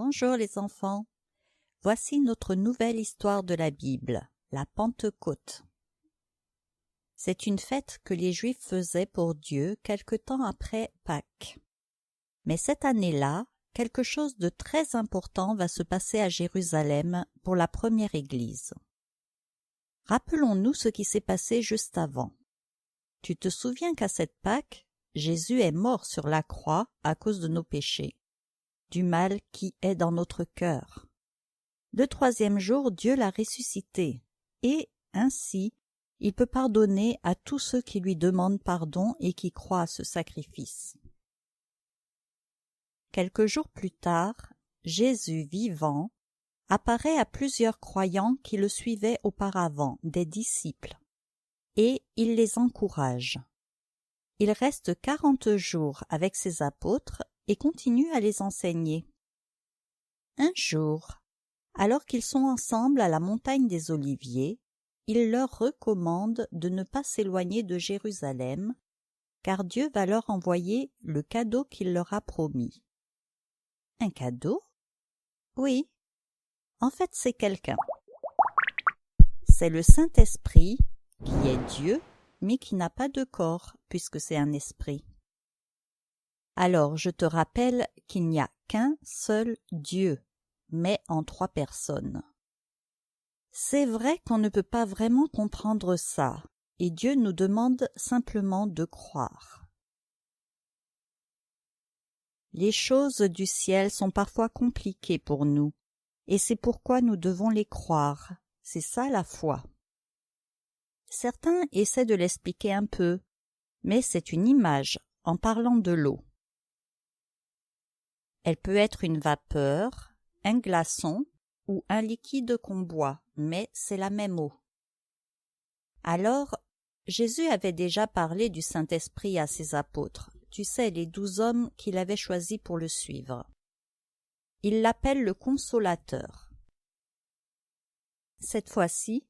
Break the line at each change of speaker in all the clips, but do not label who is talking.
Bonjour les enfants. Voici notre nouvelle histoire de la Bible, la Pentecôte. C'est une fête que les Juifs faisaient pour Dieu quelque temps après Pâques. Mais cette année-là, quelque chose de très important va se passer à Jérusalem pour la première Église. Rappelons-nous ce qui s'est passé juste avant. Tu te souviens qu'à cette Pâques, Jésus est mort sur la croix à cause de nos péchés, du mal qui est dans notre cœur. Le troisième jour, Dieu l'a ressuscité, et ainsi, il peut pardonner à tous ceux qui lui demandent pardon et qui croient à ce sacrifice. Quelques jours plus tard, Jésus vivant apparaît à plusieurs croyants qui le suivaient auparavant, des disciples, et il les encourage. Il reste 40 jours avec ses apôtres et continue à les enseigner. Un jour, alors qu'ils sont ensemble à la montagne des Oliviers, il leur recommande de ne pas s'éloigner de Jérusalem, car Dieu va leur envoyer le cadeau qu'il leur a promis. Un cadeau? Oui. En fait, c'est quelqu'un. C'est le Saint-Esprit, qui est Dieu, mais qui n'a pas de corps, puisque c'est un esprit. Alors, je te rappelle qu'il n'y a qu'un seul Dieu, mais en 3 personnes. C'est vrai qu'on ne peut pas vraiment comprendre ça, et Dieu nous demande simplement de croire. Les choses du ciel sont parfois compliquées pour nous, et c'est pourquoi nous devons les croire. C'est ça la foi. Certains essaient de l'expliquer un peu, mais c'est une image en parlant de l'eau. Elle peut être une vapeur, un glaçon ou un liquide qu'on boit, mais c'est la même eau. Alors, Jésus avait déjà parlé du Saint-Esprit à ses apôtres, tu sais, les 12 hommes qu'il avait choisis pour le suivre. Il l'appelle le Consolateur. Cette fois-ci,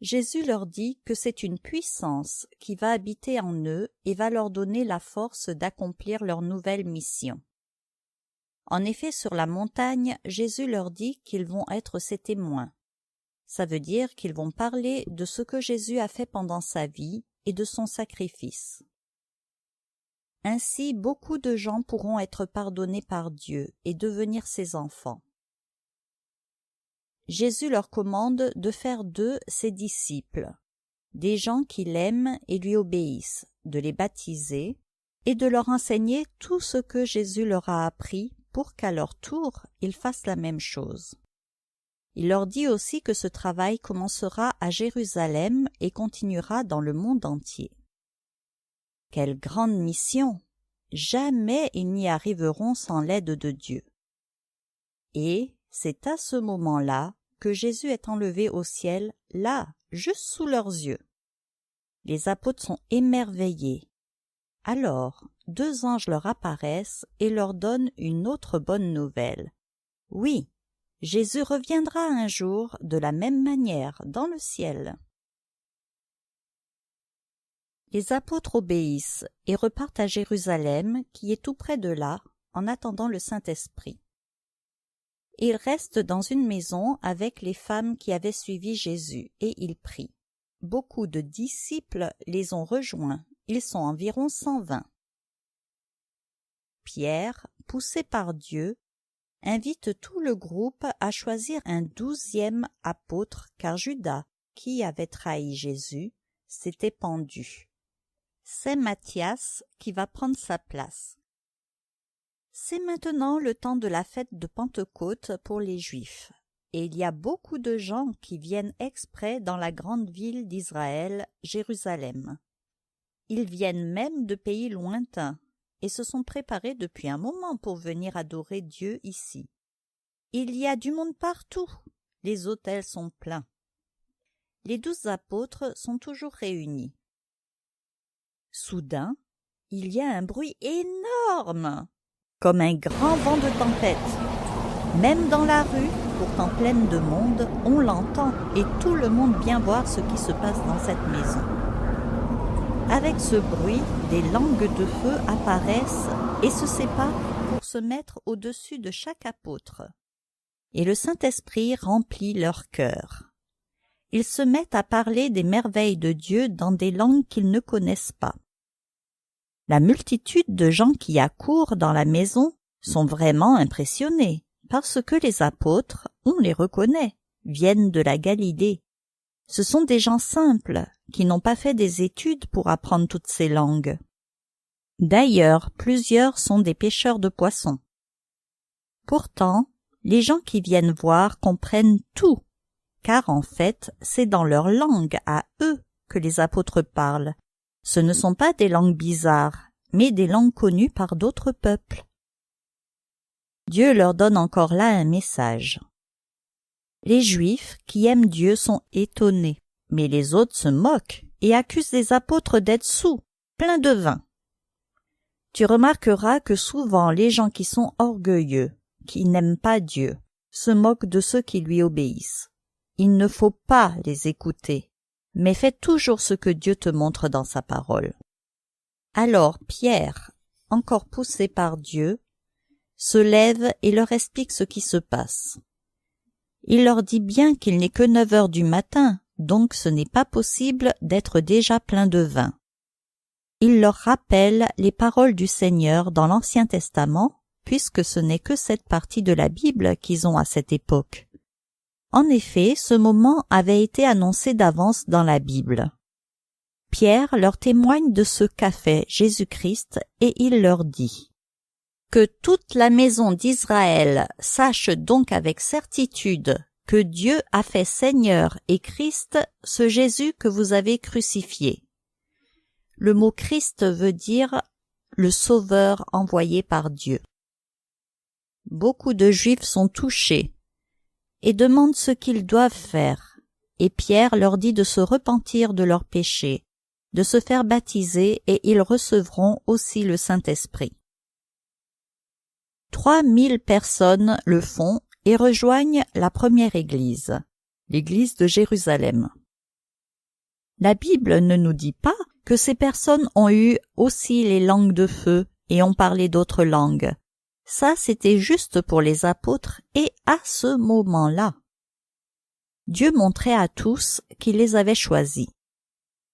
Jésus leur dit que c'est une puissance qui va habiter en eux et va leur donner la force d'accomplir leur nouvelle mission. En effet, sur la montagne, Jésus leur dit qu'ils vont être ses témoins. Ça veut dire qu'ils vont parler de ce que Jésus a fait pendant sa vie et de son sacrifice. Ainsi, beaucoup de gens pourront être pardonnés par Dieu et devenir ses enfants. Jésus leur commande de faire d'eux ses disciples, des gens qui l'aiment et lui obéissent, de les baptiser et de leur enseigner tout ce que Jésus leur a appris pour qu'à leur tour, ils fassent la même chose. Il leur dit aussi que ce travail commencera à Jérusalem et continuera dans le monde entier. Quelle grande mission! Jamais ils n'y arriveront sans l'aide de Dieu. Et c'est à ce moment-là que Jésus est enlevé au ciel, là, juste sous leurs yeux. Les apôtres sont émerveillés. Alors, 2 anges leur apparaissent et leur donnent une autre bonne nouvelle. Oui, Jésus reviendra un jour de la même manière dans le ciel. Les apôtres obéissent et repartent à Jérusalem, qui est tout près de là, en attendant le Saint-Esprit. Ils restent dans une maison avec les femmes qui avaient suivi Jésus, et ils prient. Beaucoup de disciples les ont rejoints, ils sont environ 120. Pierre, poussé par Dieu, invite tout le groupe à choisir un 12e apôtre, car Judas, qui avait trahi Jésus, s'était pendu. C'est Matthias qui va prendre sa place. C'est maintenant le temps de la fête de Pentecôte pour les Juifs, et il y a beaucoup de gens qui viennent exprès dans la grande ville d'Israël, Jérusalem. Ils viennent même de pays lointains, et se sont préparés depuis un moment pour venir adorer Dieu ici. Il y a du monde partout, les autels sont pleins. Les 12 apôtres sont toujours réunis. Soudain, il y a un bruit énorme, comme un grand vent de tempête. Même dans la rue, pourtant pleine de monde, on l'entend et tout le monde vient voir ce qui se passe dans cette maison. Avec ce bruit, des langues de feu apparaissent et se séparent pour se se mettre au-dessus de chaque apôtre. Et le Saint-Esprit remplit leur cœur. Ils se mettent à parler des merveilles de Dieu dans des langues qu'ils ne connaissent pas. La multitude de gens qui accourent dans la maison sont vraiment impressionnés, parce que les apôtres, on les reconnaît, viennent de la Galilée. Ce sont des gens simples, qui n'ont pas fait des études pour apprendre toutes ces langues. D'ailleurs, plusieurs sont des pêcheurs de poissons. Pourtant, les gens qui viennent voir comprennent tout, car en fait, c'est dans leur langue à eux que les apôtres parlent. Ce ne sont pas des langues bizarres, mais des langues connues par d'autres peuples. Dieu leur donne encore là un message. Les Juifs qui aiment Dieu sont étonnés, mais les autres se moquent et accusent les apôtres d'être saouls, pleins de vin. Tu remarqueras que souvent les gens qui sont orgueilleux, qui n'aiment pas Dieu, se moquent de ceux qui lui obéissent. Il ne faut pas les écouter, mais fais toujours ce que Dieu te montre dans sa parole. Alors Pierre, encore poussé par Dieu, se lève et leur explique ce qui se passe. Il leur dit bien qu'il n'est que 9 heures du matin, donc ce n'est pas possible d'être déjà plein de vin. Il leur rappelle les paroles du Seigneur dans l'Ancien Testament, puisque ce n'est que cette partie de la Bible qu'ils ont à cette époque. En effet, ce moment avait été annoncé d'avance dans la Bible. Pierre leur témoigne de ce qu'a fait Jésus-Christ et il leur dit « Que toute la maison d'Israël sache donc avec certitude que Dieu a fait Seigneur et Christ ce Jésus que vous avez crucifié. » Le mot Christ veut dire le Sauveur envoyé par Dieu. Beaucoup de Juifs sont touchés et demandent ce qu'ils doivent faire, et Pierre leur dit de se repentir de leurs péchés, de se faire baptiser et ils recevront aussi le Saint-Esprit. 3000 personnes le font et rejoignent la première église, l'église de Jérusalem. La Bible ne nous dit pas que ces personnes ont eu aussi les langues de feu et ont parlé d'autres langues. Ça, c'était juste pour les apôtres et à ce moment-là. Dieu montrait à tous qu'il les avait choisis.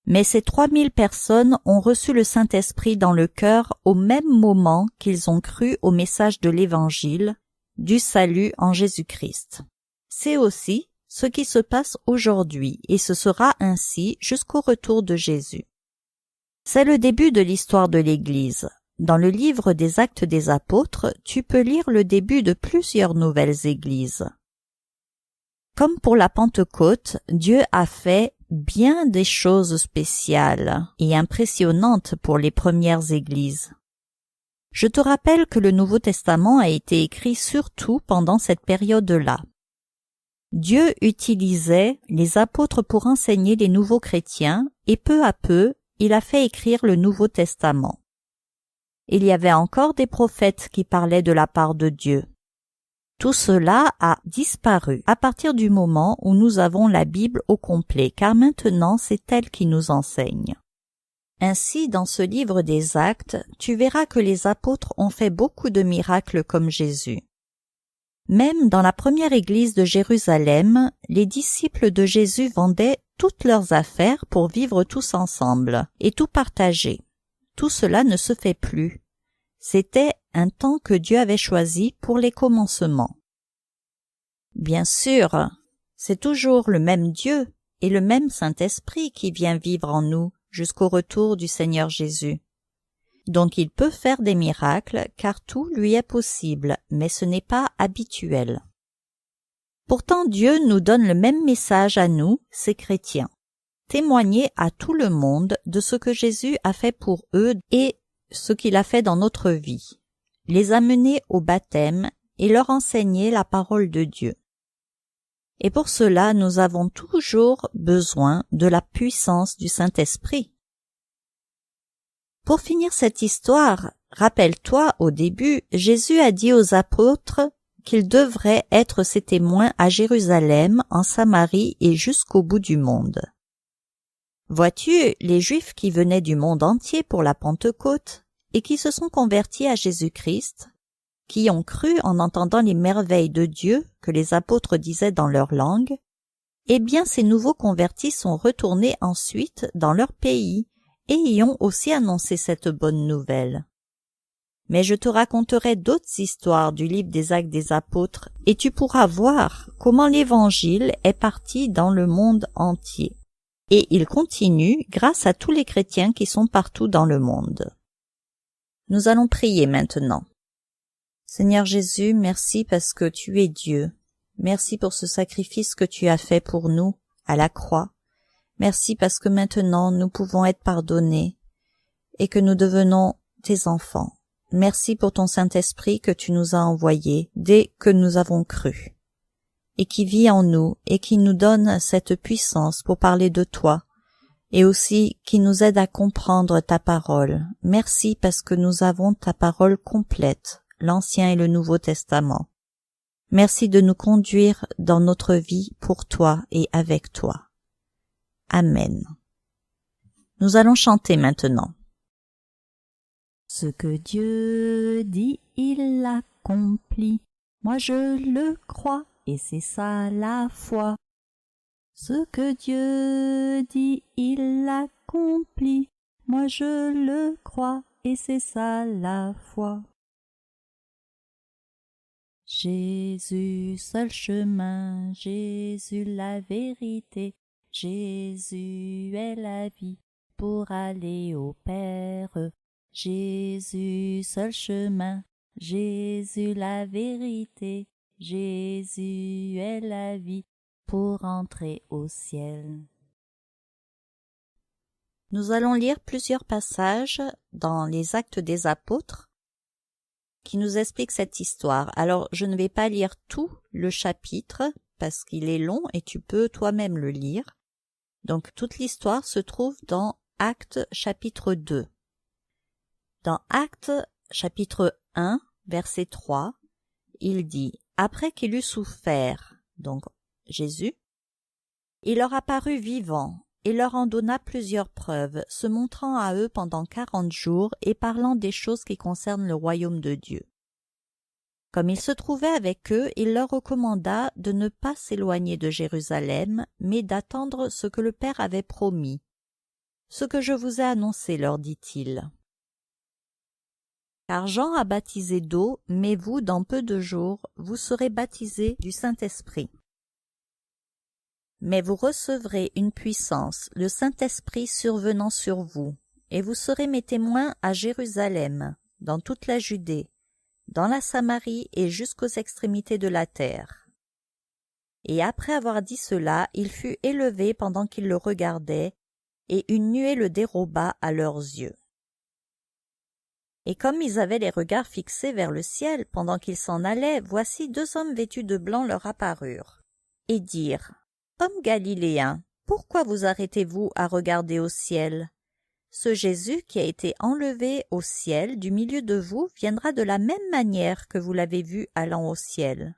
Mais ces 3000 personnes ont reçu le Saint-Esprit dans le cœur au même moment qu'ils ont cru au message de l'Évangile, du salut en Jésus-Christ. C'est aussi ce qui se passe aujourd'hui et ce sera ainsi jusqu'au retour de Jésus. C'est le début de l'histoire de l'Église. Dans le livre des Actes des Apôtres, tu peux lire le début de plusieurs nouvelles églises. Comme pour la Pentecôte, Dieu a fait bien des choses spéciales et impressionnantes pour les premières églises. Je te rappelle que le Nouveau Testament a été écrit surtout pendant cette période-là. Dieu utilisait les apôtres pour enseigner les nouveaux chrétiens et peu à peu, il a fait écrire le Nouveau Testament. Il y avait encore des prophètes qui parlaient de la part de Dieu. Tout cela a disparu à partir du moment où nous avons la Bible au complet, car maintenant c'est elle qui nous enseigne. Ainsi, dans ce livre des Actes, tu verras que les apôtres ont fait beaucoup de miracles comme Jésus. Même dans la première église de Jérusalem, les disciples de Jésus vendaient toutes leurs affaires pour vivre tous ensemble et tout partager. Tout cela ne se fait plus. C'était un temps que Dieu avait choisi pour les commencements. Bien sûr, c'est toujours le même Dieu et le même Saint-Esprit qui vient vivre en nous jusqu'au retour du Seigneur Jésus. Donc il peut faire des miracles car tout lui est possible, mais ce n'est pas habituel. Pourtant Dieu nous donne le même message à nous, ces chrétiens. Témoigner à tout le monde de ce que Jésus a fait pour eux et ce qu'il a fait dans notre vie. Les amener au baptême et leur enseigner la parole de Dieu. Et pour cela, nous avons toujours besoin de la puissance du Saint-Esprit. Pour finir cette histoire, rappelle-toi, au début, Jésus a dit aux apôtres qu'ils devraient être ses témoins à Jérusalem, en Samarie et jusqu'au bout du monde. Vois-tu, les Juifs qui venaient du monde entier pour la Pentecôte et qui se sont convertis à Jésus-Christ, qui ont cru en entendant les merveilles de Dieu que les apôtres disaient dans leur langue, eh bien ces nouveaux convertis sont retournés ensuite dans leur pays et y ont aussi annoncé cette bonne nouvelle. Mais je te raconterai d'autres histoires du livre des Actes des Apôtres et tu pourras voir comment l'Évangile est parti dans le monde entier. Et il continue grâce à tous les chrétiens qui sont partout dans le monde. Nous allons prier maintenant. Seigneur Jésus, merci parce que tu es Dieu. Merci pour ce sacrifice que tu as fait pour nous à la croix. Merci parce que maintenant nous pouvons être pardonnés et que nous devenons tes enfants. Merci pour ton Saint-Esprit que tu nous as envoyé dès que nous avons cru et qui vit en nous et qui nous donne cette puissance pour parler de toi et aussi qui nous aide à comprendre ta parole. Merci parce que nous avons ta parole complète, l'Ancien et le Nouveau Testament. Merci de nous conduire dans notre vie pour toi et avec toi. Amen. Nous allons chanter maintenant. Ce que Dieu dit, il l'accomplit. Moi je le crois et c'est ça la foi. Ce que Dieu dit, il l'accomplit. Moi je le crois et c'est ça la foi. Jésus, seul chemin, Jésus la vérité, Jésus est la vie pour aller au Père. Jésus, seul chemin, Jésus la vérité, Jésus est la vie pour entrer au ciel. Nous allons lire plusieurs passages dans les Actes des Apôtres qui nous expliquent cette histoire. Alors, je ne vais pas lire tout le chapitre parce qu'il est long et tu peux toi-même le lire. Donc, toute l'histoire se trouve dans Actes chapitre 2. Dans Actes chapitre 1, verset 3, il dit « Après qu'il eut souffert, donc Jésus, il leur apparut vivant et leur en donna plusieurs preuves, se montrant à eux pendant 40 jours et parlant des choses qui concernent le royaume de Dieu. Comme il se trouvait avec eux, il leur recommanda de ne pas s'éloigner de Jérusalem, mais d'attendre ce que le Père avait promis. Ce que je vous ai annoncé, leur dit-il. Car Jean a baptisé d'eau, mais vous, dans peu de jours, vous serez baptisés du Saint-Esprit. Mais vous recevrez une puissance, le Saint-Esprit survenant sur vous, et vous serez mes témoins à Jérusalem, dans toute la Judée, dans la Samarie et jusqu'aux extrémités de la terre. Et après avoir dit cela, il fut élevé pendant qu'ils le regardaient, et une nuée le déroba à leurs yeux. Et comme ils avaient les regards fixés vers le ciel pendant qu'ils s'en allaient, voici 2 hommes vêtus de blanc leur apparurent, et dirent « Hommes galiléens, pourquoi vous arrêtez-vous à regarder au ciel ? Ce Jésus qui a été enlevé au ciel du milieu de vous viendra de la même manière que vous l'avez vu allant au ciel. »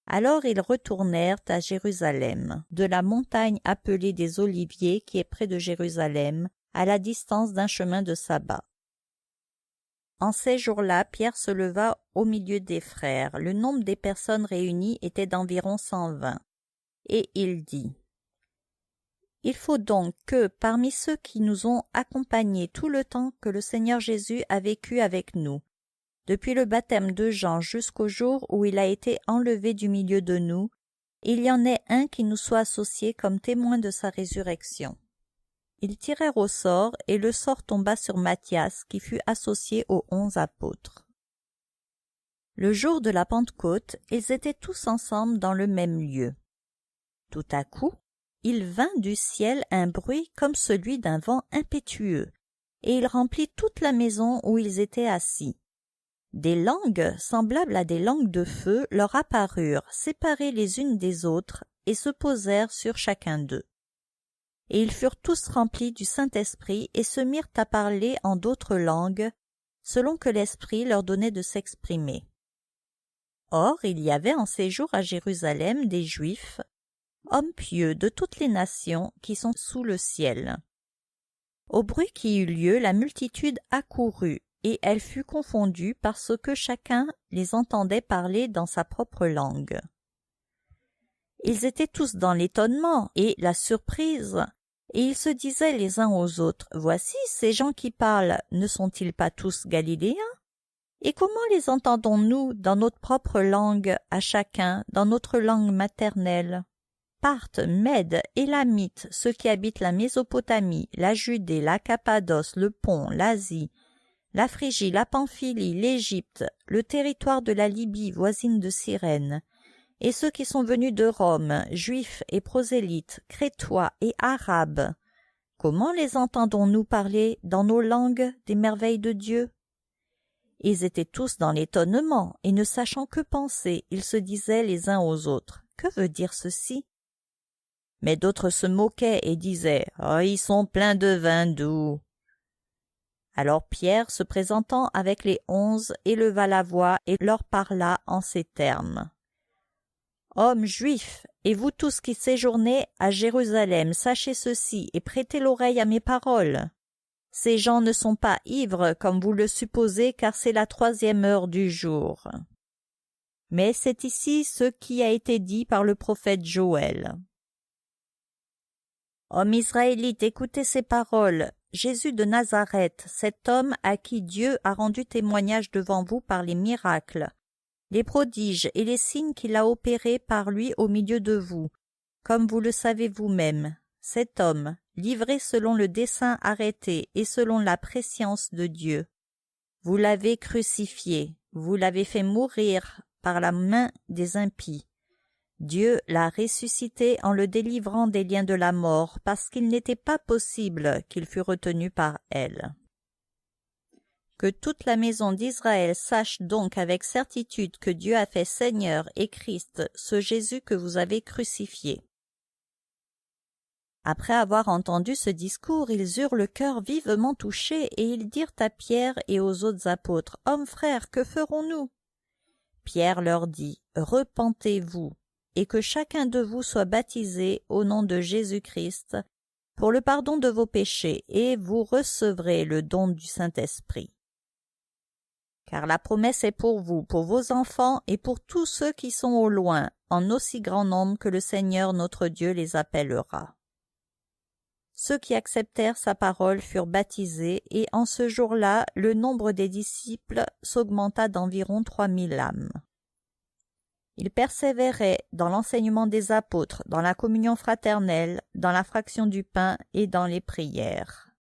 Alors ils retournèrent à Jérusalem, de la montagne appelée des Oliviers qui est près de Jérusalem, à la distance d'un chemin de sabbat. En ces jours-là, Pierre se leva au milieu des frères. Le nombre des personnes réunies était d'environ 120. Et il dit « Il faut donc que, parmi ceux qui nous ont accompagnés tout le temps que le Seigneur Jésus a vécu avec nous, depuis le baptême de Jean jusqu'au jour où il a été enlevé du milieu de nous, il y en ait un qui nous soit associé comme témoin de sa résurrection. » Ils tirèrent au sort, et le sort tomba sur Matthias, qui fut associé aux 11 apôtres. Le jour de la Pentecôte, ils étaient tous ensemble dans le même lieu. Tout à coup, il vint du ciel un bruit comme celui d'un vent impétueux, et il remplit toute la maison où ils étaient assis. Des langues, semblables à des langues de feu, leur apparurent, séparées les unes des autres, et se posèrent sur chacun d'eux. Et ils furent tous remplis du Saint-Esprit et se mirent à parler en d'autres langues, selon que l'Esprit leur donnait de s'exprimer. Or, il y avait en séjour à Jérusalem des Juifs, hommes pieux de toutes les nations qui sont sous le ciel. Au bruit qui eut lieu, la multitude accourut, et elle fut confondue parce que chacun les entendait parler dans sa propre langue. Ils étaient tous dans l'étonnement et la surprise, et ils se disaient les uns aux autres, « Voici, ces gens qui parlent, ne sont-ils pas tous Galiléens? Et comment les entendons-nous dans notre propre langue à chacun, dans notre langue maternelle? Parthes, Mèdes, Élamites, ceux qui habitent la Mésopotamie, la Judée, la Cappadoce, le Pont, l'Asie, la Phrygie, la Pamphylie, l'Égypte, le territoire de la Libye voisine de Cyrène, et ceux qui sont venus de Rome, juifs et prosélytes, crétois et arabes, comment les entendons-nous parler dans nos langues des merveilles de Dieu? » Ils étaient tous dans l'étonnement, et ne sachant que penser, ils se disaient les uns aux autres, « Que veut dire ceci ?» Mais d'autres se moquaient et disaient, « Oh, ils sont pleins de vin doux. » Alors Pierre, se présentant avec les 11, éleva la voix et leur parla en ces termes. « Hommes juifs, et vous tous qui séjournez à Jérusalem, sachez ceci et prêtez l'oreille à mes paroles. Ces gens ne sont pas ivres comme vous le supposez, car c'est la 3e heure du jour. Mais c'est ici ce qui a été dit par le prophète Joël. Hommes israélites, écoutez ces paroles. Jésus de Nazareth, cet homme à qui Dieu a rendu témoignage devant vous par les miracles, les prodiges et les signes qu'il a opérés par lui au milieu de vous, comme vous le savez vous-même, cet homme, livré selon le dessein arrêté et selon la prescience de Dieu. Vous l'avez crucifié, vous l'avez fait mourir par la main des impies. Dieu l'a ressuscité en le délivrant des liens de la mort, parce qu'il n'était pas possible qu'il fût retenu par elle. Que toute la maison d'Israël sache donc avec certitude que Dieu a fait Seigneur et Christ ce Jésus que vous avez crucifié. » Après avoir entendu ce discours, ils eurent le cœur vivement touché, et ils dirent à Pierre et aux autres apôtres, « Hommes frères, que ferons-nous » Pierre leur dit, « Repentez-vous, et que chacun de vous soit baptisé au nom de Jésus-Christ pour le pardon de vos péchés, et vous recevrez le don du Saint-Esprit. Car la promesse est pour vous, pour vos enfants et pour tous ceux qui sont au loin, en aussi grand nombre que le Seigneur notre Dieu les appellera. » Ceux qui acceptèrent sa parole furent baptisés, et en ce jour-là, le nombre des disciples s'augmenta d'environ 3000 âmes. Ils persévéraient dans l'enseignement des apôtres, dans la communion fraternelle, dans la fraction du pain et dans les prières.